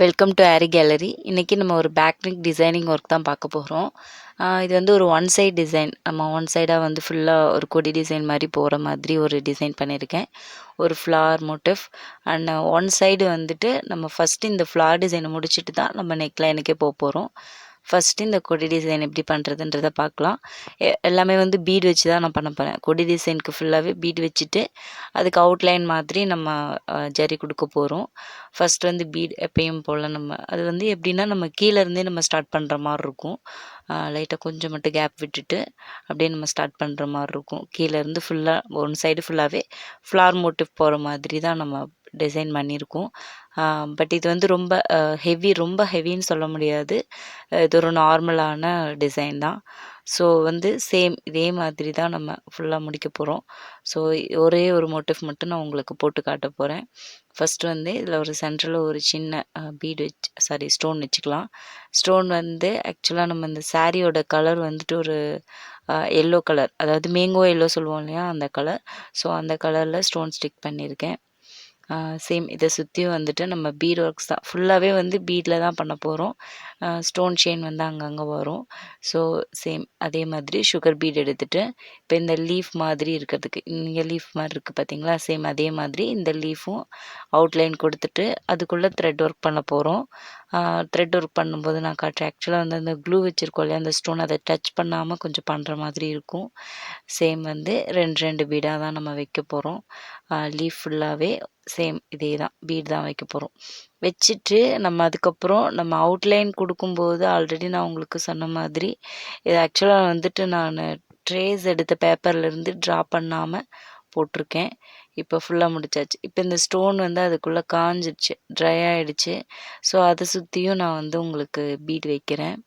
Welcome to aari gallery. இன்றைக்கி நம்ம ஒரு பேக்ரிக் டிசைனிங் ஒர்க் தான் பார்க்க போகிறோம். இது வந்து ஒரு ஒன் சைட் டிசைன். நம்ம ஒன் சைடாக வந்து ஃபுல்லாக ஒரு கொடி டிசைன் மாதிரி போகிற மாதிரி ஒரு டிசைன் பண்ணியிருக்கேன். ஒரு flower motif and one side வந்துட்டு நம்ம ஃபஸ்ட்டு இந்த ஃப்ளார் டிசைனை முடிச்சுட்டு தான் நம்ம நெக்லைனுக்கே போக போகிறோம். ஃபஸ்ட்டு இந்த கொடி டிசைன் எப்படி பண்ணுறதுன்றதை பார்க்கலாம். எல்லாமே வந்து பீட் வச்சு தான் நான் பண்ண போகிறேன். கொடி டிசைனுக்கு ஃபுல்லாகவே பீட் வச்சுட்டு அதுக்கு அவுட்லைன் மாதிரி நம்ம ஜரி கொடுக்க போகிறோம். ஃபஸ்ட் வந்து பீட் எப்பயும் போல் நம்ம அது வந்து எப்படின்னா நம்ம கீழேருந்தே நம்ம ஸ்டார்ட் பண்ணுற மாதிரி இருக்கும். லைட்டாக கொஞ்சம் மட்டும் கேப் விட்டுட்டு அப்படியே நம்ம ஸ்டார்ட் பண்ணுற மாதிரி இருக்கும். கீழேருந்து ஃபுல்லாக ஒன் சைடு ஃபுல்லாகவே ஃப்ளார் மோட்டிவ் போகிற மாதிரி தான் நம்ம டிசைன் பண்ணியிருக்கோம். பட் இது வந்து ரொம்ப ஹெவின்னு சொல்ல முடியாது. இது ஒரு நார்மலான டிசைன் தான். ஸோ வந்து சேம் இதே மாதிரி தான் நம்ம ஃபுல்லாக முடிக்க போகிறோம். ஸோ ஒரே ஒரு மோட்டிவ் மட்டும் நான் உங்களுக்கு போட்டு காட்ட போகிறேன். ஃபஸ்ட்டு வந்து இதில் ஒரு சென்டரில் ஒரு சின்ன ஸ்டோன் வச்சுக்கலாம். ஸ்டோன் வந்து ஆக்சுவலாக நம்ம இந்த சாரியோட கலர் வந்துட்டு ஒரு எல்லோ கலர், அதாவது மேங்கோ எல்லோ சொல்லுவோம் இல்லையா, அந்த கலர். ஸோ அந்த கலரில் ஸ்டோன் ஸ்டிக் பண்ணியிருக்கேன். சேம் இதை சுற்றியும் வந்துட்டு நம்ம பீட் ஒர்க்ஸ் தான், ஃபுல்லாகவே வந்து பீடில் தான் பண்ண போகிறோம். ஸ்டோன் செயின் வந்து அங்கங்கே வரும். ஸோ சேம் அதே மாதிரி சுகர் பீட் எடுத்துகிட்டு இப்போ இந்த லீஃப் மாதிரி இருக்கிறதுக்கு, இங்கே லீஃப் மாதிரி இருக்குது பார்த்தீங்களா, சேம் அதே மாதிரி இந்த லீஃபும் அவுட்லைன் கொடுத்துட்டு அதுக்குள்ளே த்ரெட் ஒர்க் பண்ண போகிறோம். த்ரெட் ஒர்க் பண்ணும்போது நான் காட்டுறேன். ஆக்சுவலாக வந்து அந்த க்ளூ வச்சுருக்கோம் இல்லையா, அந்த ஸ்டோன் அதை டச் பண்ணாமல் கொஞ்சம் பண்ணுற மாதிரி இருக்கும். சேம் வந்து ரெண்டு பீடாக தான் நம்ம வைக்க போகிறோம். லீஃப் ஃபுல்லாகவே சேம் இதே தான் பீட் தான் வைக்க போகிறோம். வச்சுட்டு நம்ம அதுக்கப்புறம் நம்ம அவுட்லைன் கொடுக்கும்போது ஆல்ரெடி நான் உங்களுக்கு சொன்ன மாதிரி இது ஆக்சுவலாக வந்துட்டு நான் ட்ரேஸ் எடுத்த பேப்பர்லேருந்து ட்ரா பண்ணாமல் போட்டிருக்கேன். இப்போ ஃபுல்லாக முடிச்சாச்சு. இப்போ இந்த ஸ்டோன் வந்து அதுக்குள்ளே காஞ்சிடுச்சு, ட்ரை ஆகிடுச்சு. ஸோ அதை சுற்றியும் நான் வந்து உங்களுக்கு பீட் வைக்கிறேன்.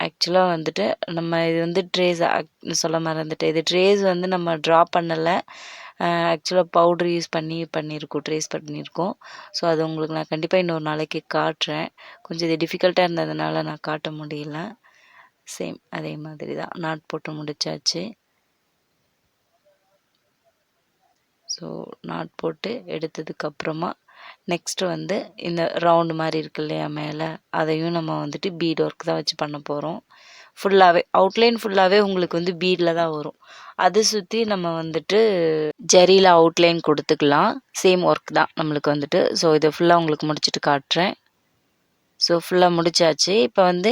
ஆக்சுவலாக வந்துட்டு நம்ம இது வந்து ட்ரேஸ் சொல்ல மறந்துட்டேன். இது ட்ரேஸ் வந்து நம்ம ட்ரா பண்ணலை. ஆக்சுவலாக பவுட்ரு யூஸ் பண்ணியிருக்கோம், ட்ரேஸ் பண்ணியிருக்கோம். ஸோ அது உங்களுக்கு நான் கண்டிப்பாக இன்னொரு நாளைக்கு காட்டுறேன். கொஞ்சம் இது டிஃபிகல்ட்டாக இருந்ததுனால நான் காட்ட முடியல. சேம் அதே மாதிரி தான் நாட் போட்டு முடிச்சாச்சு. ஸோ நாட் போட்டு எடுத்ததுக்கப்புறமா நெக்ஸ்ட்டு வந்து இந்த ரவுண்டு மாதிரி இருக்கு இல்லையா மேலே, அதையும் நம்ம வந்துட்டு பீட் ஒர்க் தான் வச்சு பண்ண போகிறோம். ஃபுல்லாகவே அவுட்லைன் ஃபுல்லாகவே உங்களுக்கு வந்து பீடில் தான் வரும். அதை சுற்றி நம்ம வந்துட்டு ஜரியில் அவுட்லைன் கொடுத்துக்கலாம். சேம் ஒர்க் தான் நம்மளுக்கு வந்துட்டு. ஸோ இதை ஃபுல்லாக உங்களுக்கு முடிச்சுட்டு காட்டுறேன். ஸோ ஃபுல்லாக முடிச்சாச்சு. இப்போ வந்து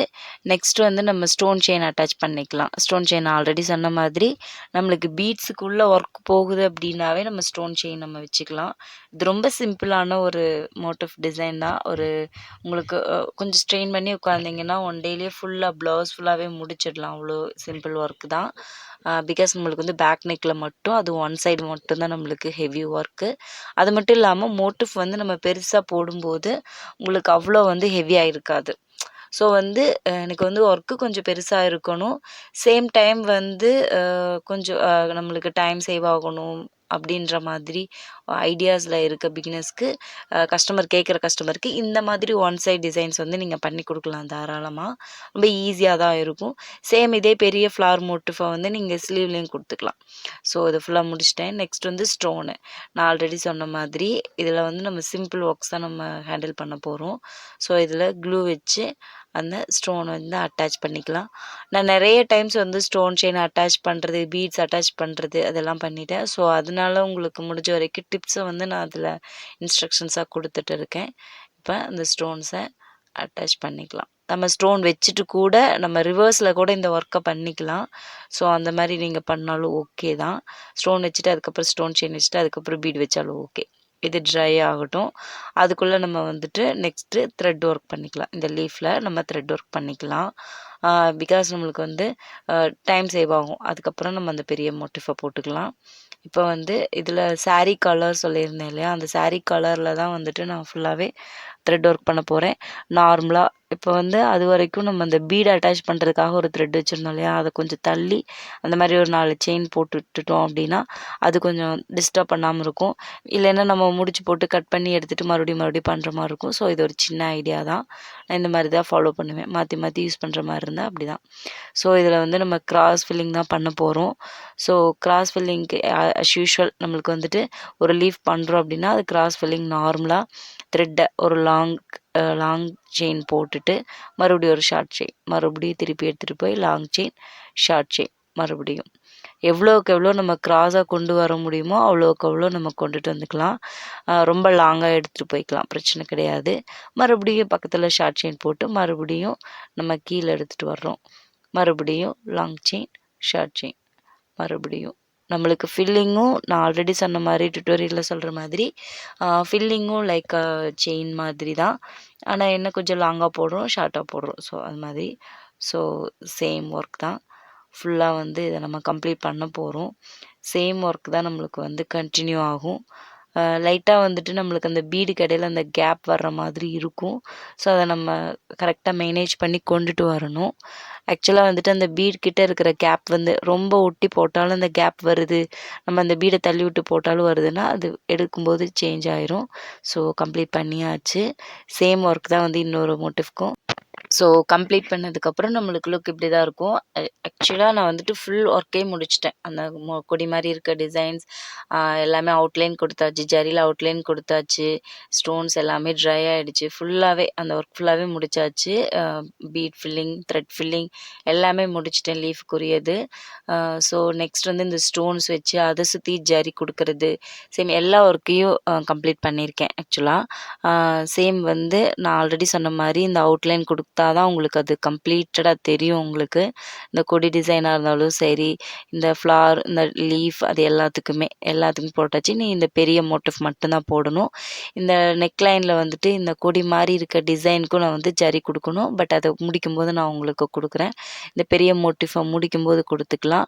நெக்ஸ்ட் வந்து நம்ம ஸ்டோன் செயின் அட்டாச் பண்ணிக்கலாம். ஸ்டோன் செயின் ஆல்ரெடி சொன்ன மாதிரி நம்மளுக்கு பீட்ஸுக்குள்ளே ஒர்க் போகுது அப்படின்னாவே நம்ம ஸ்டோன் செயின் நம்ம வச்சுக்கலாம். இது ரொம்ப சிம்பிளான ஒரு மோட்டிவ் டிசைன் தான். உங்களுக்கு கொஞ்சம் ஸ்ட்ரெயின் பண்ணி உட்காந்திங்கன்னா ஒன் டேலேயே ஃபுல்லாக ப்ளவுஸ் ஃபுல்லாகவே முடிச்சிடலாம். அவ்வளோ சிம்பிள் ஒர்க் தான். பிகாஸ் நம்மளுக்கு வந்து பேக் நெக்கில் மட்டும் அது ஒன் சைடு மட்டும்தான் நம்மளுக்கு ஹெவி ஒர்க்கு. அது மட்டும் இல்லாமல் மோட்டிவ் வந்து நம்ம பெருசாக போடும்போது உங்களுக்கு அவ்வளோ வந்து ஹெவியாக இருக்காது. ஸோ வந்து எனக்கு வந்து ஒர்க்கு கொஞ்சம் பெருசாக இருக்கணும், சேம் டைம் வந்து கொஞ்சம் நம்மளுக்கு டைம் சேவ் ஆகணும் அப்படின்ற மாதிரி ஐடியாஸில் இருக்க பிகினர்ஸ்க்கு, கேட்குற கஸ்டமருக்கு இந்த மாதிரி ஒன் சைட் டிசைன்ஸ் வந்து நீங்கள் பண்ணி கொடுக்கலாம் தாராளமாக. ரொம்ப ஈஸியாக தான் இருக்கும். சேம் இதே பெரிய ஃப்ளார் மோட்டிஃபை வந்து நீங்கள் ஸ்லீவ்லேயும் கொடுத்துக்கலாம். ஸோ இதை ஃபுல்லாக முடிச்சிட்டேன். நெக்ஸ்ட் வந்து ஸ்டோனு. நான் ஆல்ரெடி சொன்ன மாதிரி இதில் வந்து நம்ம சிம்பிள் ஒர்க்ஸ் தான் நம்ம ஹேண்டில் பண்ண போகிறோம். ஸோ இதில் க்ளூ வச்சு அந்த ஸ்டோன் வந்து அட்டாச் பண்ணிக்கலாம். நான் நிறைய டைம்ஸ் வந்து ஸ்டோன் செயின் அட்டாச் பண்ணுறது, பீட்ஸ் அட்டாச் பண்ணுறது அதெல்லாம் பண்ணிட்டேன். ஸோ அதனால உங்களுக்கு முடிஞ்ச வரைக்கும் டிப்ஸை வந்து நான் அதில் இன்ஸ்ட்ரக்ஷன்ஸாக கொடுத்துட்டு இருக்கேன். இப்போ அந்த ஸ்டோன்ஸை அட்டாச் பண்ணிக்கலாம். நம்ம ஸ்டோன் வச்சுட்டு கூட நம்ம ரிவர்ஸில் கூட இந்த ஒர்க்கை பண்ணிக்கலாம். ஸோ அந்த மாதிரி நீங்கள் பண்ணாலும் ஓகே தான். ஸ்டோன் வச்சுட்டு அதுக்கப்புறம் ஸ்டோன் செயின் வச்சுட்டு அதுக்கப்புறம் பீட் வச்சாலும் ஓகே. இது ட்ரை ஆகட்டும். அதுக்குள்ளே நம்ம வந்துட்டு நெக்ஸ்ட்டு த்ரெட் ஒர்க் பண்ணிக்கலாம். இந்த லீஃபில் நம்ம த்ரெட் ஒர்க் பண்ணிக்கலாம். பிகாஸ் நம்மளுக்கு வந்து டைம் சேவ் ஆகும். அதுக்கப்புறம் நம்ம அந்த பெரிய மோட்டிஃபை போட்டுக்கலாம். இப்போ வந்து இதில் சாரீ கலர் சொல்லியிருந்தேன் இல்லையா, அந்த சாரீ கலரில் தான் வந்துட்டு நான் ஃபுல்லாகவே த்ரெட் ஒர்க் பண்ண போகிறேன். நார்மலாக இப்போ வந்து அது வரைக்கும் நம்ம அந்த பீட் அட்டாச் பண்ணுறதுக்காக ஒரு த்ரெட் வச்சுருந்தோம் இல்லையா, அதை கொஞ்சம் தள்ளி அந்த மாதிரி ஒரு 4 செயின் போட்டு விட்டுட்டோம் அப்படின்னா அது கொஞ்சம் டிஸ்டர்ப் பண்ணாமல் இருக்கும். இல்லைன்னா நம்ம முடிச்சு போட்டு கட் பண்ணி எடுத்துகிட்டு மறுபடியும் பண்ணுற மாதிரி இருக்கும். ஸோ இது ஒரு சின்ன ஐடியா தான். நான் இந்த மாதிரி தான் ஃபாலோ பண்ணுவேன். மாற்றி யூஸ் பண்ணுற மாதிரி இருந்தால் அப்படி தான். ஸோ இதில் வந்து நம்ம கிராஸ் ஃபில்லிங் தான் பண்ண போகிறோம். ஸோ கிராஸ் ஃபில்லிங்க்கு அஸ் யூஷுவல் நம்மளுக்கு வந்துட்டு ஒரு லீஃப் பண்ணுறோம் அப்படின்னா அது கிராஸ் ஃபில்லிங் நார்மலாக த்ரெட்டை ஒரு லாங் செயின் போட்டுட்டு மறுபடியும் ஒரு ஷார்ட் செயின், மறுபடியும் திருப்பி எடுத்துகிட்டு போய் லாங் செயின், ஷார்ட் செயின், மறுபடியும் எவ்வளோக்கு எவ்வளோ நம்ம கிராஸாக கொண்டு வர முடியுமோ அவ்வளோக்கு அவ்வளோ நம்ம கொண்டுட்டு வந்துக்கலாம். ரொம்ப லாங்காக எடுத்துகிட்டு போய்க்கலாம், பிரச்சனை கிடையாது. மறுபடியும் பக்கத்தில் ஷார்ட் செயின் போட்டு மறுபடியும் நம்ம கீழே எடுத்துகிட்டு வர்றோம். மறுபடியும் லாங் செயின், ஷார்ட் செயின், மறுபடியும் நம்மளுக்கு ஃபில்லிங்கும் நான் ஆல்ரெடி சொன்ன மாதிரி டுட்டோரியலில் சொல்கிற மாதிரி ஃபில்லிங்கும் லைக் செயின் மாதிரி தான். ஆனால் என்ன கொஞ்சம் லாங்காக போடுறோம், ஷார்ட்டாக போடுறோம். ஸோ அது மாதிரி ஸோ சேம் ஒர்க் தான். ஃபுல்லாக வந்து இதை நம்ம கம்ப்ளீட் பண்ண போகிறோம். சேம் ஒர்க் தான் நம்மளுக்கு வந்து கண்டினியூ ஆகும். லைட்டாக வந்துட்டு நம்மளுக்கு அந்த பீடுக்கு இடையில அந்த கேப் வர்ற மாதிரி இருக்கும். ஸோ அதை நம்ம கரெக்டாக மேனேஜ் பண்ணி கொண்டுட்டு வரணும். ஆக்சுவலாக வந்துட்டு அந்த பீட் கிட்ட இருக்கிற கேப் வந்து ரொம்ப ஒட்டி போட்டாலும் அந்த கேப் வருது, நம்ம அந்த பீடை தள்ளி விட்டு போட்டாலும் வருதுன்னா அது எடுக்கும்போது சேஞ்ச் ஆயிரும். ஸோ கம்ப்ளீட் பண்ணியாச்சு. சேம் ஒர்க் தான் வந்து இன்னொரு மோட்டிவ்க்கும். ஸோ கம்ப்ளீட் பண்ணதுக்கப்புறம் நம்மளுக்கு லுக் இப்படி தான் இருக்கும். ஆக்சுவலாக நான் வந்துட்டு ஃபுல் ஒர்க்கே முடிச்சிட்டேன். அந்த கொடி மாதிரி இருக்க டிசைன்ஸ் எல்லாமே அவுட்லைன் கொடுத்தாச்சு, ஜரியில் அவுட்லைன் கொடுத்தாச்சு, ஸ்டோன்ஸ் எல்லாமே ட்ரை ஆகிடுச்சு. ஃபுல்லாகவே அந்த ஒர்க் ஃபுல்லாகவே முடிச்சாச்சு. பீட் ஃபில்லிங், த்ரெட் ஃபில்லிங் எல்லாமே முடிச்சிட்டேன் லீஃப்க்குரியது. ஸோ நெக்ஸ்ட் வந்து இந்த ஸ்டோன்ஸ் வச்சு அதை சுற்றி ஜரி கொடுக்கறது, சேம் எல்லா ஒர்க்கையும் கம்ப்ளீட் பண்ணியிருக்கேன். ஆக்சுவலாக சேம் வந்து நான் ஆல்ரெடி சொன்ன மாதிரி இந்த அவுட்லைன் கொடுத்தா தான் உங்களுக்கு அது கம்ப்ளீட்டடாக தெரியும். உங்களுக்கு இந்த கொடி டிசைனாக இருந்தாலும் சரி, இந்த ஃப்ளார், இந்த லீஃப், அது எல்லாத்துக்குமே போட்டாச்சு. நீ இந்த பெரிய மோட்டிவ் மட்டும்தான் போடணும். இந்த நெக்லைனில் வந்துட்டு இந்த கொடி மாதிரி இருக்க டிசைனுக்கும் நான் வந்து ஜரி கொடுக்கணும். பட் அதை முடிக்கும்போது நான் உங்களுக்கு கொடுக்குறேன். இந்த பெரிய மோட்டிஃபை முடிக்கும்போது கொடுத்துக்கலாம்.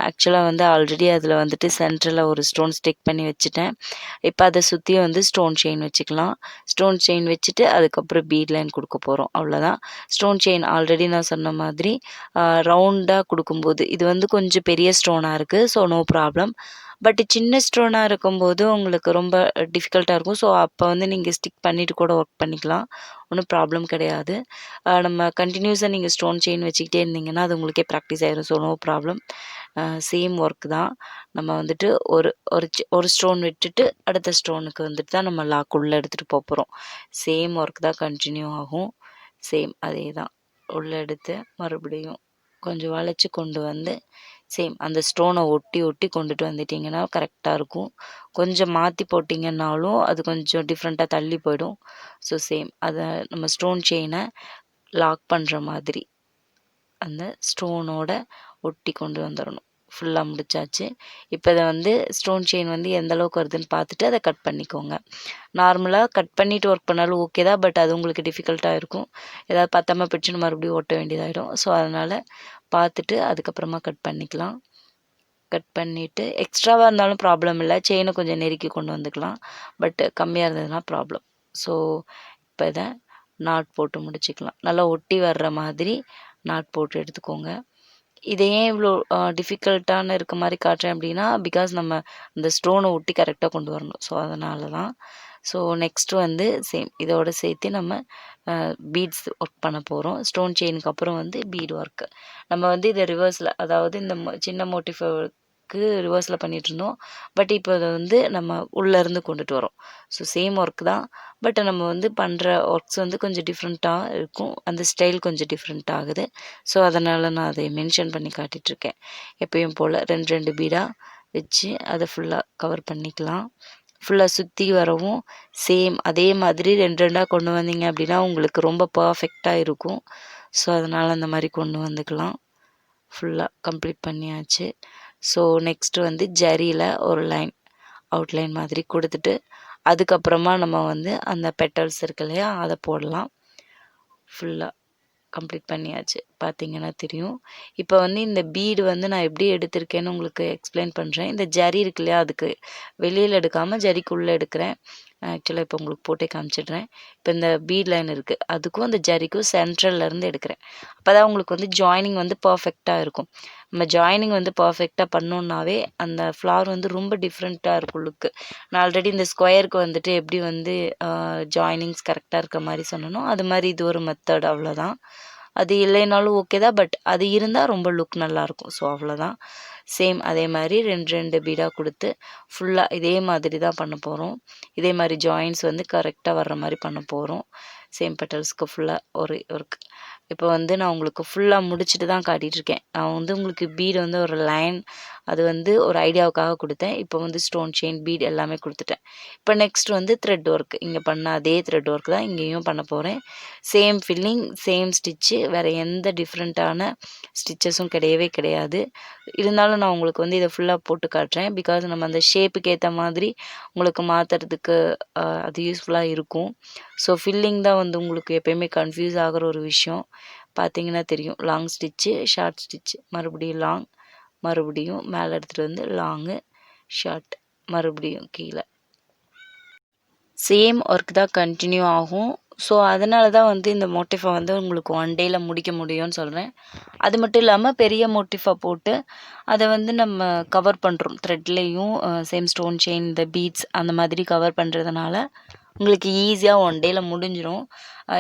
ஆக்சுவலாக வந்து ஆல்ரெடி அதில் வந்துட்டு சென்டரில் ஒரு ஸ்டோன் ஸ்டிக் பண்ணி வச்சுட்டேன். இப்போ அதை சுற்றி வந்து ஸ்டோன் செயின் வச்சுக்கலாம். ஸ்டோன் செயின் வச்சுட்டு அதுக்கப்புறம் பீட் லைன் கொடுக்க போகிறோம், அவ்வளோதான். ஸ்டோன் செயின் ஆல்ரெடி நான் சொன்ன மாதிரி ரவுண்டாக கொடுக்கும்போது இது வந்து கொஞ்சம் பெரிய ஸ்டோனாக இருக்குது. So no problem. பட் சின்ன ஸ்டோனாக இருக்கும்போது உங்களுக்கு ரொம்ப டிஃபிகல்ட்டாக இருக்கும். ஸோ அப்போ வந்து நீங்கள் ஸ்டிக் பண்ணிவிட்டு கூட ஒர்க் பண்ணிக்கலாம், ஒன்றும் ப்ராப்ளம் கிடையாது. நம்ம கண்டினியூஸாக நீங்கள் ஸ்டோன் செயின் வச்சுக்கிட்டே இருந்தீங்கன்னா அது உங்களுக்கே ப்ராக்டிஸ் ஆயிரும். So no problem. Same work தான். நம்ம வந்துட்டு ஒரு ஸ்டோன் விட்டுட்டு அடுத்த ஸ்டோனுக்கு வந்துட்டு தான் நம்ம லாக் உள்ளே எடுத்துகிட்டு போகிறோம். சேம் ஒர்க் தான் கண்டினியூ ஆகும். சேம் அதே தான். உள்ளே எடுத்து மறுபடியும் கொஞ்சம் வளைச்சி கொண்டு வந்து சேம் அந்த ஸ்டோனை ஒட்டி கொண்டுட்டு வந்துட்டிங்கன்னா கரெக்டாக இருக்கும். கொஞ்சம் மாற்றி போட்டிங்கன்னாலும் அது கொஞ்சம் டிஃப்ரெண்ட்டாக தள்ளி போயிடும். ஸோ சேம் அதை நம்ம ஸ்டோன் செயினை லாக் பண்ணுற மாதிரி அந்த ஸ்டோனோட ஒட்டி கொண்டு வந்துடணும். ஃபுல்லாக முடிச்சாச்சு. இப்போ இதை வந்து ஸ்டோன் செயின் வந்து எந்த அளவுக்கு வருதுன்னு பார்த்துட்டு அதை கட் பண்ணிக்கோங்க. நார்மலாக கட் பண்ணிவிட்டு ஒர்க் பண்ணாலும் ஓகே தான். பட் அது உங்களுக்கு டிஃபிகல்ட்டாக இருக்கும். ஏதாவது பத்தாமல் போயிடுச்சுன்னு மறுபடியும் ஒட்ட வேண்டியதாகிடும். ஸோ அதனால் பார்த்துட்டு அதுக்கப்புறமா கட் பண்ணிக்கலாம். கட் பண்ணிவிட்டு எக்ஸ்ட்ராவாக இருந்தாலும் ப்ராப்ளம் இல்லை, செயினை கொஞ்சம் நெருக்கி கொண்டு வந்துக்கலாம். பட் கம்மியாக இருந்ததுன்னா ப்ராப்ளம். ஸோ இப்போ இதை நாட் போட்டு முடிச்சுக்கலாம். நல்லா ஒட்டி வர்ற மாதிரி நாட் போட்டு எடுத்துக்கோங்க. இதை ஏன் இவ்வளோ டிஃபிகல்ட்டான இருக்க மாதிரி காட்டுறேன் அப்படின்னா, பிகாஸ் நம்ம அந்த ஸ்டோனை ஒட்டி கரெக்டாக கொண்டு வரணும். ஸோ அதனால தான். ஸோ நெக்ஸ்ட்டு வந்து சேம் இதோட சேர்த்து நம்ம பீட்ஸ் ஒர்க் பண்ண போகிறோம். ஸ்டோன் செயினுக்கு அப்புறம் வந்து பீட் ஒர்க்கு. நம்ம வந்து இதை ரிவர்ஸில், அதாவது இந்த சின்ன மோட்டிஃபுக்கு ரிவர்ஸில் பண்ணிகிட்ருந்தோம். பட் இப்போ அதை வந்து நம்ம உள்ளேருந்து கொண்டுட்டு வரோம். ஸோ சேம் ஒர்க் தான். பட் நம்ம வந்து பண்ணுற ஒர்க்ஸ் வந்து கொஞ்சம் டிஃப்ரெண்ட்டாக இருக்கும். அந்த ஸ்டைல் கொஞ்சம் டிஃப்ரெண்ட் ஆகுது. ஸோ அதனால் நான் அதை மென்ஷன் பண்ணி காட்டிகிட்ருக்கேன். எப்பயும் போல் 2 பீடாக வச்சு அதை ஃபுல்லாக கவர் பண்ணிக்கலாம். ஃபுல்லாக சுற்றி வரவும் சேம் அதே மாதிரி 2 கொண்டு வந்தீங்க அப்படின்னா உங்களுக்கு ரொம்ப பர்ஃபெக்டாக இருக்கும். ஸோ அதனால் அந்த மாதிரி கொண்டு வந்துக்கலாம். ஃபுல்லாக கம்ப்ளீட் பண்ணியாச்சு. ஸோ நெக்ஸ்ட்டு வந்து ஜரியில் ஒரு லைன் அவுட்லைன் மாதிரி கொடுத்துட்டு அதுக்கப்புறமா நம்ம வந்து அந்த பெட்டல்ஸ் இருக்கு இல்லையா, அதை போடலாம். ஃபுல்லாக கம்ப்ளீட் பண்ணியாச்சு. பார்த்தீங்கன்னா தெரியும். இப்போ வந்து இந்த பீடு வந்து நான் எப்படி எடுத்திருக்கேன்னு உங்களுக்கு எக்ஸ்பிளைன் பண்ணுறேன். இந்த ஜரி இருக்கு இல்லையா, அதுக்கு வெளியில் எடுக்காமல் ஜரிக்குள்ளே எடுக்கிறேன். ஆக்சுவலாக இப்போ உங்களுக்கு போட்டே காமிச்சிடுறேன். இப்போ இந்த பீட் லைன் இருக்குது, அதுக்கும் அந்த ஜரிக்கும் சென்ட்ரல்லேருந்து எடுக்கிறேன். அப்போ தான் உங்களுக்கு வந்து ஜாயினிங் வந்து பர்ஃபெக்டாக இருக்கும். நம்ம ஜாயினிங் வந்து பர்ஃபெக்டாக பண்ணோன்னாவே அந்த ஃப்ளார் வந்து ரொம்ப டிஃப்ரெண்ட்டாக இருக்கும் லுக்கு. நான் ஆல்ரெடி இந்த ஸ்கொயருக்கு வந்துட்டு எப்படி வந்து ஜாயினிங்ஸ் கரெக்டாக இருக்க மாதிரி சொன்னனோ அது மாதிரி இது ஒரு மெத்தட், அவ்வளோதான். அது இல்லைனாலும் ஓகே தான். பட் அது இருந்தால் ரொம்ப லுக் நல்லாயிருக்கும். ஸோ அவ்வளோதான். சேம் அதே மாதிரி 2 பீடாக கொடுத்து ஃபுல்லாக இதே மாதிரி தான் பண்ண போகிறோம். இதே மாதிரி ஜாயின்ஸ் வந்து கரெக்டாக வர்ற மாதிரி பண்ண போகிறோம். சேம் பெட்டல்ஸ்க்கு ஃபுல்லாக ஒரு ஒர்க். இப்போ வந்து நான் உங்களுக்கு ஃபுல்லாக முடிச்சுட்டு தான் காட்டிகிட்ருக்கேன். நான் வந்து உங்களுக்கு பீடு வந்து ஒரு லைன் அது வந்து ஒரு ஐடியாவுக்காக கொடுத்தேன். இப்போ வந்து ஸ்டோன் செயின் பீட் எல்லாமே கொடுத்துட்டேன். இப்போ நெக்ஸ்ட் வந்து த்ரெட் ஒர்க். இங்கே பண்ண அதே த்ரெட் ஒர்க் தான் இங்கேயும் பண்ண போகிறேன். சேம் ஃபில்லிங், சேம் ஸ்டிச்சு, வேறு எந்த டிஃப்ரெண்ட்டான ஸ்டிச்சஸும் கிடையவே கிடையாது. இருந்தாலும் நான் உங்களுக்கு வந்து இதை ஃபுல்லாக போட்டு காட்டுறேன். பிகாஸ் நம்ம அந்த ஷேப்புக்கு ஏற்ற மாதிரி உங்களுக்கு மாற்றுறதுக்கு அது யூஸ்ஃபுல்லாக இருக்கும். ஸோ ஃபில்லிங் தான் வந்து உங்களுக்கு எப்போயுமே கன்ஃபியூஸ் ஆகிற ஒரு விஷயம். பார்த்தீங்கன்னா தெரியும், லாங் ஸ்டிச்சு, ஷார்ட் ஸ்டிச்சு, மறுபடியும் லாங், மறுபடியும் மேலே எடுத்துகிட்டு வந்து லாங்கு, ஷார்ட், மறுபடியும் கீழே. சேம் ஒர்க் தான் கண்டினியூ ஆகும். ஸோ அதனால தான் வந்து இந்த மோட்டிஃபை வந்து உங்களுக்கு 1 டேயில் முடிக்க முடியும்னு சொல்கிறேன். அது மட்டும் இல்லாமல் பெரிய மோட்டிஃபை போட்டு அதை வந்து நம்ம கவர் பண்ணுறோம். த்ரெட்லேயும் சேம் ஸ்டோன் செயின், இந்த பீட்ஸ் அந்த மாதிரி கவர் பண்ணுறதுனால உங்களுக்கு ஈஸியாக 1 டேயில் முடிஞ்சிடும்.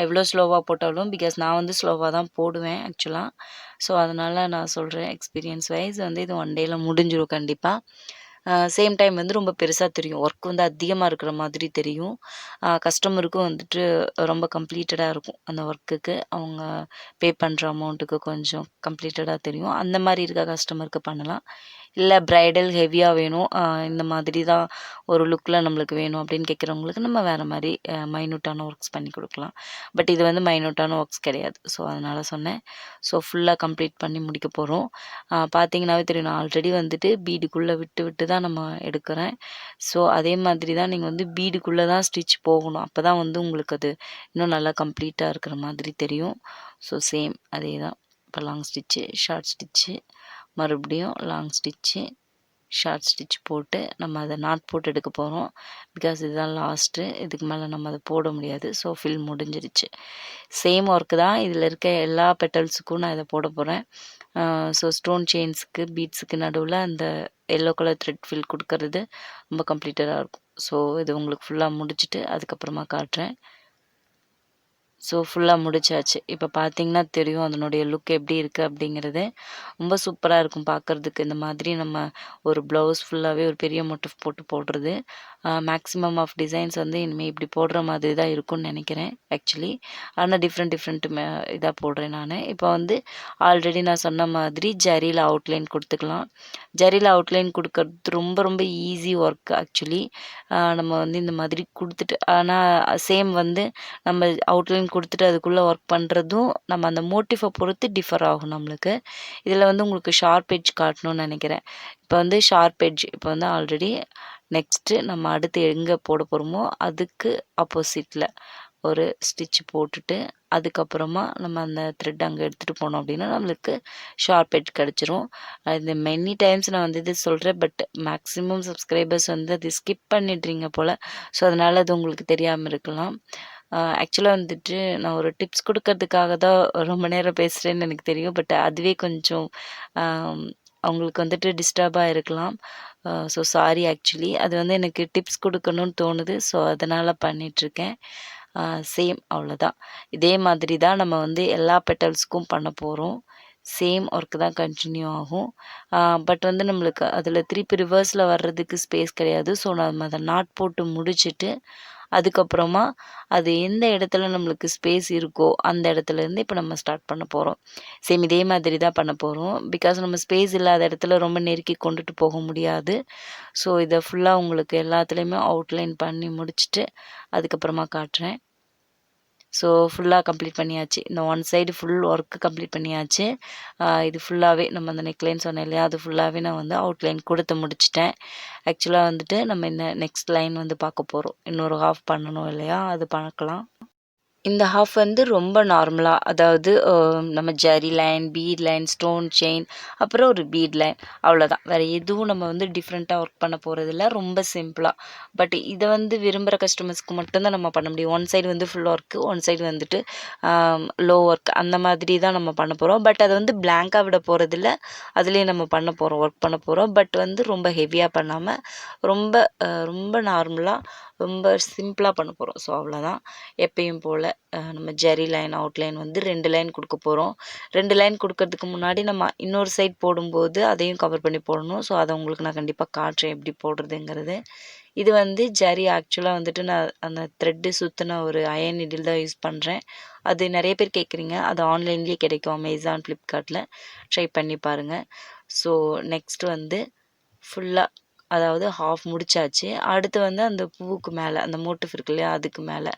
எவ்வளோ ஸ்லோவாக போட்டாலும், பிகாஸ் நான் வந்து ஸ்லோவாக தான் போடுவேன் ஆக்சுவலாக. ஸோ அதனால் நான் சொல்கிறேன், எக்ஸ்பீரியன்ஸ் வைஸ் வந்து இது 1 டேயில் முடிஞ்சிடும் கண்டிப்பாக. சேம் டைம் வந்து ரொம்ப பெருசாக தெரியும். ஒர்க் வந்து அதிகமாக இருக்கிற மாதிரி தெரியும். கஸ்டமருக்கும் வந்துட்டு ரொம்ப கம்ப்ளீட்டடாக இருக்கும். அந்த ஒர்க்குக்கு அவங்க பே பண்ணுற அமௌண்ட்டுக்கு கொஞ்சம் கம்ப்ளீட்டடாக தெரியும். அந்த மாதிரி இருக்க கஸ்டமருக்கு பண்ணலாம். இல்லை ப்ரைடல் ஹெவியாக வேணும், இந்த மாதிரி தான் ஒரு லுக்கில் நம்மளுக்கு வேணும் அப்படின்னு கேட்குறவங்களுக்கு நம்ம வேறு மாதிரி மைன்யூட்டான ஒர்க்ஸ் பண்ணி கொடுக்கலாம். பட் இது வந்து மைன்யூட்டான ஒர்க்ஸ் கிடையாது. ஸோ அதனால் சொன்னேன். ஸோ ஃபுல்லாக கம்ப்ளீட் பண்ணி முடிக்க போகிறோம். பார்த்தீங்கன்னாவே தெரியும், நான் ஆல்ரெடி வந்துட்டு பீடுக்குள்ளே விட்டு விட்டு தான் நம்ம எடுக்கிறேன். ஸோ அதே மாதிரி தான் நீங்கள் வந்து பீடுக்குள்ளே தான் ஸ்டிச் போகணும். அப்போ தான் வந்து உங்களுக்கு அது இன்னும் நல்லா கம்ப்ளீட்டாக இருக்கிற மாதிரி தெரியும். ஸோ சேம் அதே தான். இப்போ லாங் ஸ்டிச்சு, ஷார்ட் ஸ்டிச்சு, மறுபடியும் லாங் ஸ்டிச்சு, ஷார்ட் ஸ்டிச் போட்டு நம்ம அதை நாட் போட்டு எடுக்க போகிறோம். பிகாஸ் இதுதான் லாஸ்ட்டு. இதுக்கு மேலே நம்ம அதை போட முடியாது. ஸோ ஃபில் முடிஞ்சிருச்சு. சேம் ஒர்க்கு தான். இதில் இருக்க எல்லா பெட்டல்ஸுக்கும் நான் இதை போட போகிறேன். ஸோ ஸ்டோன் செயின்ஸுக்கு, பீட்ஸுக்கு நடுவில் அந்த எல்லோ கலர் த்ரெட் ஃபில் கொடுக்கறது ரொம்ப கம்ப்ளீட்டடாக இருக்கும். ஸோ இது உங்களுக்கு ஃபுல்லாக முடிச்சுட்டு அதுக்கப்புறமா காட்டுறேன். ஸோ ஃபுல்லாக முடிச்சாச்சு. இப்போ பார்த்தீங்கன்னா தெரியும் அதனுடைய லுக் எப்படி இருக்குது அப்படிங்கிறது. ரொம்ப சூப்பராக இருக்கும் பார்க்குறதுக்கு. இந்த மாதிரி நம்ம ஒரு ப்ளவுஸ் ஃபுல்லாகவே ஒரு பெரிய மோட்டிஃப் போட்டு போடுறது. மேக்ஸிமம் ஆஃப் டிசைன்ஸ் வந்து இனிமேல் இப்படி போடுற மாதிரி தான் இருக்கும்னு நினைக்கிறேன் ஆக்சுவலி. ஆனால் டிஃப்ரெண்ட் இதாக போடுறேன் நான். இப்போ வந்து ஆல்ரெடி நான் சொன்ன மாதிரி ஜரியில் அவுட்லைன் கொடுத்துக்கலாம். ஜரியில் அவுட்லைன் கொடுக்கறது ரொம்ப ரொம்ப ஈஸி ஒர்க் ஆக்சுவலி. நம்ம வந்து இந்த மாதிரி கொடுத்துட்டு, ஆனால் சேம் வந்து நம்ம அவுட்லைன் கொடுத்துட்டு அதுக்குள்ளே ஒர்க் பண்ணுறதும் நம்ம அந்த மோட்டிஃபை பொறுத்து டிஃபர் ஆகும் நம்மளுக்கு. இதில் வந்து உங்களுக்கு ஷார்ப் எட்ஜ் காட்டணும்னு நினைக்கிறேன். இப்போ வந்து ஷார்ப் எட்ஜ் இப்போ வந்து ஆல்ரெடி நெக்ஸ்ட்டு நம்ம அடுத்து எங்கே போட போகிறோமோ அதுக்கு ஆப்போசிட்டில் ஒரு ஸ்டிச் போட்டுட்டு அதுக்கப்புறமா நம்ம அந்த த்ரெட் அங்கே எடுத்துகிட்டு போனோம் அப்படின்னா நம்மளுக்கு ஷார்ப் எட்ஜ் கிடச்சிரும். இது மெனி டைம்ஸ் நான் வந்து இது சொல்கிறேன். பட் மேக்ஸிமம் சப்ஸ்கிரைபர்ஸ் வந்து அது ஸ்கிப் பண்ணிடுறீங்க போல். ஸோ அதனால் அது உங்களுக்கு தெரியாமல் இருக்கலாம். ஆக்சுவலாக வந்துட்டு நான் ஒரு டிப்ஸ் கொடுக்கறதுக்காக தான் ரொம்ப நேரம் பேசுகிறேன்னு எனக்கு தெரியும். பட் அதுவே கொஞ்சம் அவங்களுக்கு வந்துட்டு டிஸ்டர்பாக இருக்கலாம். So sorry actually. அது வந்து எனக்கு டிப்ஸ் கொடுக்கணும்னு தோணுது. ஸோ அதனால் பண்ணிகிட்ருக்கேன். சேம் அவ்வளோதான். இதே மாதிரி தான் நம்ம வந்து எல்லா பெட்டல்ஸ்க்கும் பண்ண போகிறோம். சேம் ஒர்க் தான் கண்டினியூ ஆகும். பட் வந்து நம்மளுக்கு அதில் திருப்பி ரிவர்ஸில் வர்றதுக்கு ஸ்பேஸ் கிடையாது. ஸோ நம்ம அதை நாட் போட்டு முடிச்சுட்டு அதுக்கப்புறமா அது எந்த இடத்துல நம்மளுக்கு ஸ்பேஸ் இருக்கோ அந்த இடத்துலேருந்து இப்போ நம்ம ஸ்டார்ட் பண்ண போகிறோம். சேம் இதே மாதிரி தான் பண்ண போகிறோம். பிகாஸ் நம்ம ஸ்பேஸ் இல்லாத இடத்துல ரொம்ப நெருக்கி கொண்டுட்டு போக முடியாது. ஸோ இதை ஃபுல்லாக உங்களுக்கு எல்லாத்துலேயுமே அவுட்லைன் பண்ணி முடிச்சுட்டு அதுக்கப்புறமா காட்டுறேன். ஸோ ஃபுல்லாக கம்ப்ளீட் பண்ணியாச்சு. இந்த one side full work complete பண்ணியாச்சு. இது ஃபுல்லாகவே நம்ம அந்த நெக்லைன் சொன்னேன் இல்லையா, அது ஃபுல்லாகவே நான் வந்து அவுட்லைன் கொடுத்து முடிச்சிட்டேன். ஆக்சுவலாக வந்துட்டு நம்ம இந்த நெக்ஸ்ட் லைன் வந்து பார்க்க போகிறோம். இன்னொரு ஹாஃப் பண்ணணும் இல்லையா, அது பார்க்கலாம். இந்த ஹாஃப் வந்து ரொம்ப நார்மலாக, அதாவது நம்ம zari line, beat line, stone chain, அப்புறம் ஒரு பீட் லைன், அவ்வளோதான். வேறு எதுவும் நம்ம வந்து டிஃப்ரெண்ட்டாக ஒர்க் பண்ண போகிறதில்ல. ரொம்ப சிம்பிளாக. பட் இதை வந்து விரும்புகிற கஸ்டமர்ஸ்க்கு மட்டும்தான் நம்ம பண்ண முடியும். ஒன் சைடு வந்து ஃபுல் ஒர்க்கு, ஒன் சைடு வந்துட்டு லோ ஒர்க், அந்த மாதிரி தான் நம்ம பண்ண போகிறோம். பட் அதை வந்து பிளாங்காக விட போகிறதில்ல. அதுலேயும் நம்ம பண்ண போகிறோம், ஒர்க் பண்ண போகிறோம். பட் வந்து ரொம்ப ஹெவியாக பண்ணாமல் ரொம்ப ரொம்ப நார்மலாக ரொம்ப சிம்பிளாக பண்ண போகிறோம். ஸோ அவ்வளோதான். எப்பயும் போல் நம்ம ஜெரி லைன் அவுட்லைன் வந்து 2 லைன் கொடுக்க போகிறோம். 2 லைன் கொடுக்கறதுக்கு முன்னாடி நம்ம இன்னொரு சைட் போடும்போது அதையும் கவர் பண்ணி போடணும். ஸோ அதை உங்களுக்கு நான் கண்டிப்பாக காட்டுறேன் எப்படி போடுறதுங்கிறது. இது வந்து ஜரி ஆக்சுவலாக வந்துட்டு நான் அந்த த்ரெட்டு சுற்றின ஒரு அயன் நீடில் தான் யூஸ் பண்ணுறேன். அது நிறைய பேர் கேட்குறீங்க. அது ஆன்லைன்லேயே கிடைக்கும். அமேசான், ஃப்ளிப்கார்ட்டில் ட்ரை பண்ணி பாருங்கள். ஸோ நெக்ஸ்ட் வந்து ஃபுல்லாக அதாவது ஹாஃப் முடிச்சாச்சு. அடுத்து வந்து அந்த பூவுக்கு மேலே அந்த மோட்டிஃப் இருக்கு இல்லையா, அதுக்கு மேலே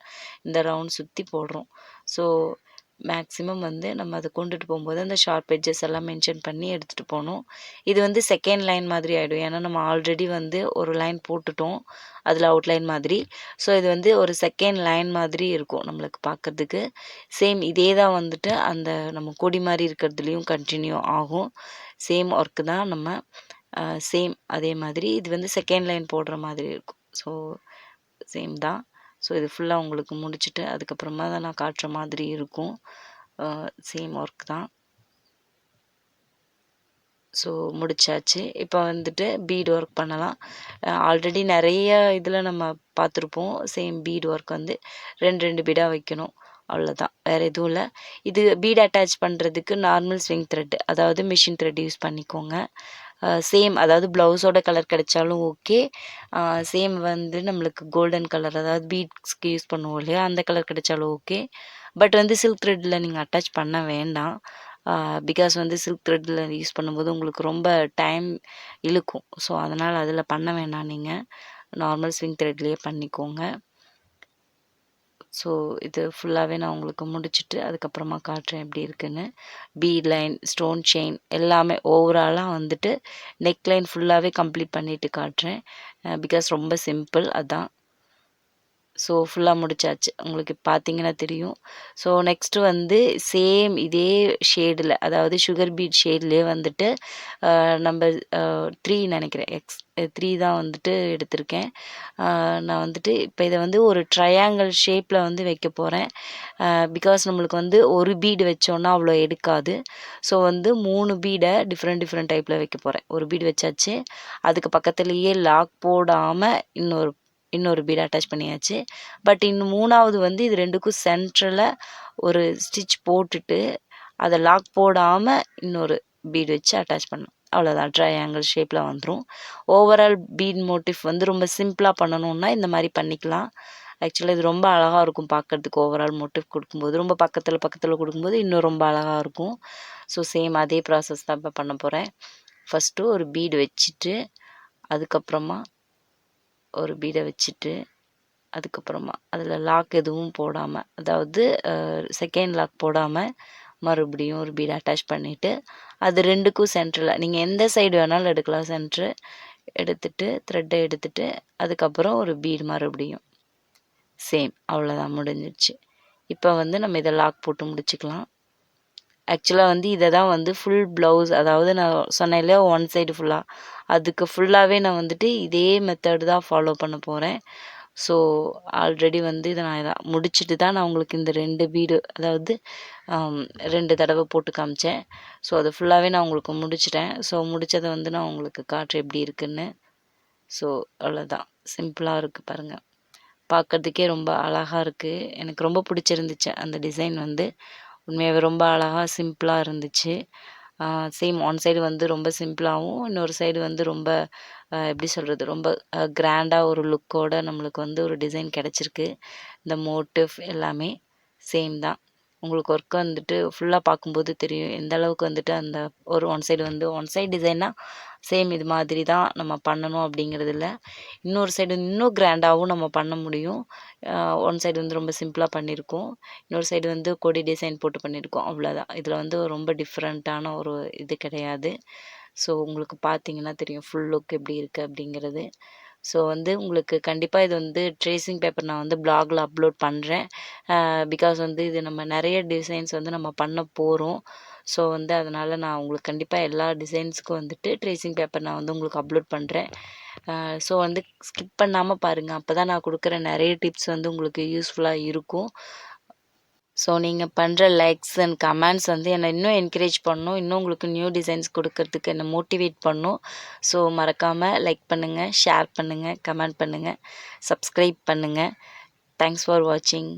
இந்த ரவுண்ட் சுற்றி போடுறோம். ஸோ மேக்ஸிமம் வந்து நம்ம அதை கொண்டுட்டு போகும்போது அந்த ஷார்ப் எட்ஜஸ் எல்லாம் மென்ஷன் பண்ணி எடுத்துகிட்டு போகணும். இது வந்து செகண்ட் லைன் மாதிரி ஆகிடும். ஏன்னா நம்ம ஆல்ரெடி வந்து ஒரு லைன் போட்டுட்டோம் அதில் அவுட்லைன் மாதிரி. ஸோ இது வந்து ஒரு செகண்ட் லைன் மாதிரி இருக்கும் நம்மளுக்கு பார்க்குறதுக்கு. சேம் இதே தான் வந்துட்டு அந்த நம்ம கொடி மாதிரி இருக்கிறதுலையும் கண்டினியூ ஆகும். சேம் ஒர்க்கு தான் நம்ம சேம் அதே மாதிரி இது வந்து செகண்ட் லைன் போடுற மாதிரி இருக்கும். ஸோ சேம் தான். ஸோ இது ஃபுல்லாக உங்களுக்கு முடிச்சுட்டு அதுக்கப்புறமா தான் நான் காட்டுற மாதிரி இருக்கும். சேம் ஒர்க் தான். ஸோ முடிச்சாச்சு. இப்போ வந்துட்டு பீட் ஒர்க் பண்ணலாம். ஆல்ரெடி நிறைய இதில் நம்ம பார்த்துருப்போம். சேம் பீட் ஒர்க் வந்து 2 பீடாக வைக்கணும். அவ்வளோதான், வேறு எதுவும் இல்லை. இது பீட் அட்டாச் பண்ணுறதுக்கு நார்மல் ஸ்விங் த்ரெட், அதாவது மிஷின் த்ரெட் யூஸ் பண்ணிக்கோங்க. சேம் அதாவது ப்ளவுஸோட கலர் கிடைச்சாலும் ஓகே. சேம் வந்து நம்மளுக்கு கோல்டன் கலர், அதாவது பீட்ஸ்க்கு யூஸ் பண்ணுவோம் இல்லையா, அந்த கலர் கிடைச்சாலும் ஓகே. பட் வந்து சில்க் த்ரெட்டில் நீங்கள் அட்டாச் பண்ண வேண்டாம். பிகாஸ் வந்து சில்க் த்ரெட்டில் யூஸ் பண்ணும்போது உங்களுக்கு ரொம்ப டைம் இழுக்கும். ஸோ அதனால் அதில் பண்ண வேண்டாம். நீங்கள் நார்மல் ஸ்விங் த்ரெட்லேயே பண்ணிக்கோங்க. ஸோ இது ஃபுல்லாகவே நான் உங்களுக்கு முடிச்சுட்டு அதுக்கப்புறமா காட்டுறேன் எப்படி இருக்குன்னு. பீட் லைன், ஸ்டோன் செயின் எல்லாமே ஓவராலாக வந்துட்டு நெக் லைன் ஃபுல்லாகவே கம்ப்ளீட் பண்ணிவிட்டு காட்டுறேன். பிகாஸ் ரொம்ப சிம்பிள் அதான். ஸோ ஃபுல்லாக முடிச்சாச்சு. உங்களுக்கு பார்த்தீங்கன்னா தெரியும். ஸோ நெக்ஸ்ட்டு வந்து சேம் இதே ஷேடில், அதாவது சுகர் பீட் ஷேட்லேயே வந்துட்டு நம்ம 3 நினைக்கிறேன், 3 தான் வந்துட்டு எடுத்திருக்கேன். நான் வந்துட்டு இப்போ இதை வந்து ஒரு ட்ரையாங்கிள் ஷேப்பில் வந்து வைக்க போகிறேன். பிகாஸ் நம்மளுக்கு வந்து ஒரு பீடு வச்சோன்னா அவ்வளோ எடுக்காது. ஸோ வந்து 3 பீடை டிஃப்ரெண்ட் டைப்பில் வைக்க போகிறேன். ஒரு பீடு வச்சாச்சு. அதுக்கு பக்கத்துலேயே லாக் போடாமல் இன்னொரு பீட் அட்டாச் பண்ணியாச்சு. பட் இன்னும் 3வது வந்து இது 2க்கும் சென்டரில் ஒரு ஸ்டிச் போட்டுட்டு அதை லாக் போடாமல் இன்னொரு பீட் வச்சு அட்டாச் பண்ணணும். அவ்வளோதான், ட்ரையாங்கிள் ஷேப்பில் வந்துடும். ஓவரால் பீட் மோட்டிஃப் வந்து ரொம்ப சிம்பிளாக பண்ணணுன்னா இந்த மாதிரி பண்ணிக்கலாம். ஆக்சுவலாக இது ரொம்ப அழகாக இருக்கும் பார்க்குறதுக்கு. ஓவரால் மோட்டிவ் கொடுக்கும்போது ரொம்ப பக்கத்தில் கொடுக்கும்போது இன்னும் ரொம்ப அழகாக இருக்கும். ஸோ சேம் அதே ப்ராசஸ் தான் இப்போ பண்ண போகிறேன். ஃபஸ்ட்டு ஒரு பீடு வச்சுட்டு அதுக்கப்புறமா ஒரு பீடை வச்சுட்டு அதுக்கப்புறமா அதில் லாக் எதுவும் போடாமல், அதாவது செகண்ட் லாக் போடாமல் மறுபடியும் ஒரு பீடை அட்டாச் பண்ணிவிட்டு அது 2க்கும் சென்டரில் நீங்கள் எந்த சைடு வேணாலும் எடுக்கலாம். சென்ட்ரு எடுத்துட்டு த்ரெட்டை எடுத்துட்டு அதுக்கப்புறம் ஒரு பீடு மறுபடியும் சேம். அவ்வளோதான், முடிஞ்சிடுச்சு. இப்போ வந்து நம்ம இதை லாக் போட்டு முடிச்சுக்கலாம். ஆக்சுவலாக வந்து இதை தான் வந்து ஃபுல் ப்ளவுஸ், அதாவது நான் சொன்னேன் இல்லையா ஒன் சைடு ஃபுல்லாக, அதுக்கு ஃபுல்லாகவே நான் வந்துட்டு இதே மெத்தடு தான் ஃபாலோ பண்ண போகிறேன். ஸோ ஆல்ரெடி வந்து இதை நான் முடிச்சுட்டு தான் நான் உங்களுக்கு இந்த 2 பீடு, அதாவது 2 தடவை போட்டு காமிச்சேன். ஸோ அதை ஃபுல்லாகவே நான் உங்களுக்கு முடிச்சிட்டேன். ஸோ முடித்ததை வந்து நான் உங்களுக்கு காட்டுறேன் எப்படி இருக்குன்னு. ஸோ அவ்வளோதான், சிம்பிளாக இருக்குது பாருங்கள். பார்க்குறதுக்கே ரொம்ப அழகாக இருக்குது. எனக்கு ரொம்ப பிடிச்சிருந்துச்சு அந்த டிசைன் வந்து. உண்மையாகவே ரொம்ப அழகாக சிம்பிளாக இருந்துச்சு. சேம் ஒன் சைடு வந்து ரொம்ப சிம்பிளாகவும் இன்னொரு சைடு வந்து ரொம்ப எப்படி சொல்கிறது, ரொம்ப கிராண்டாக ஒரு லுக்கோட நம்மளுக்கு வந்து ஒரு டிசைன் கிடச்சிருக்கு. இந்த மோட்டிவ் எல்லாமே சேம் தான். உங்களுக்கு ஒர்க் வந்துட்டு ஃபுல்லாக பார்க்கும்போது தெரியும் எந்த அளவுக்கு வந்துட்டு அந்த ஒரு ஒன் சைடு டிசைன்னா சேம் இது மாதிரி தான் நம்ம பண்ணணும் அப்படிங்கிறது இல்லை. இன்னொரு சைடு இன்னும் கிராண்டாகவும் நம்ம பண்ண முடியும். ஒன் சைடு வந்து ரொம்ப சிம்பிளாக பண்ணியிருக்கோம், இன்னொரு சைடு வந்து கொடி டிசைன் போட்டு பண்ணியிருக்கோம். அவ்வளோதான். இதில் வந்து ரொம்ப டிஃப்ரெண்ட்டான ஒரு இது கிடையாது. ஸோ உங்களுக்கு பார்த்தீங்கன்னா தெரியும் ஃபுல் லுக் எப்படி இருக்குது அப்படிங்கிறது. ஸோ வந்து உங்களுக்கு கண்டிப்பாக இது வந்து ட்ரேசிங் பேப்பர் நான் வந்து ப்ளாகில் அப்லோட் பண்ணுறேன். பிகாஸ் வந்து இது நம்ம நிறைய டிசைன்ஸ் வந்து நம்ம பண்ண போகிறோம். ஸோ வந்து அதனால் நான் உங்களுக்கு கண்டிப்பாக எல்லா டிசைன்ஸுக்கும் வந்துட்டு ட்ரேசிங் பேப்பர் நான் வந்து உங்களுக்கு அப்லோட் பண்ணுறேன். ஸோ வந்து ஸ்கிப் பண்ணாமல் பாருங்கள். அப்போ தான் நான் கொடுக்குற நிறைய டிப்ஸ் வந்து உங்களுக்கு யூஸ்ஃபுல்லாக இருக்கும். ஸோ நீங்கள் பண்ணுற லைக்ஸ் அண்ட் கமெண்ட்ஸ் வந்து என்னை இன்னும் என்கரேஜ் பண்ணணும், இன்னும் உங்களுக்கு நியூ டிசைன்ஸ் கொடுக்கறதுக்கு என்னை மோட்டிவேட் பண்ணும். ஸோ மறக்காமல் லைக் பண்ணுங்கள், ஷேர் பண்ணுங்கள், கமெண்ட் பண்ணுங்கள், சப்ஸ்கிரைப் பண்ணுங்கள். தேங்க்ஸ் ஃபார் வாட்சிங்.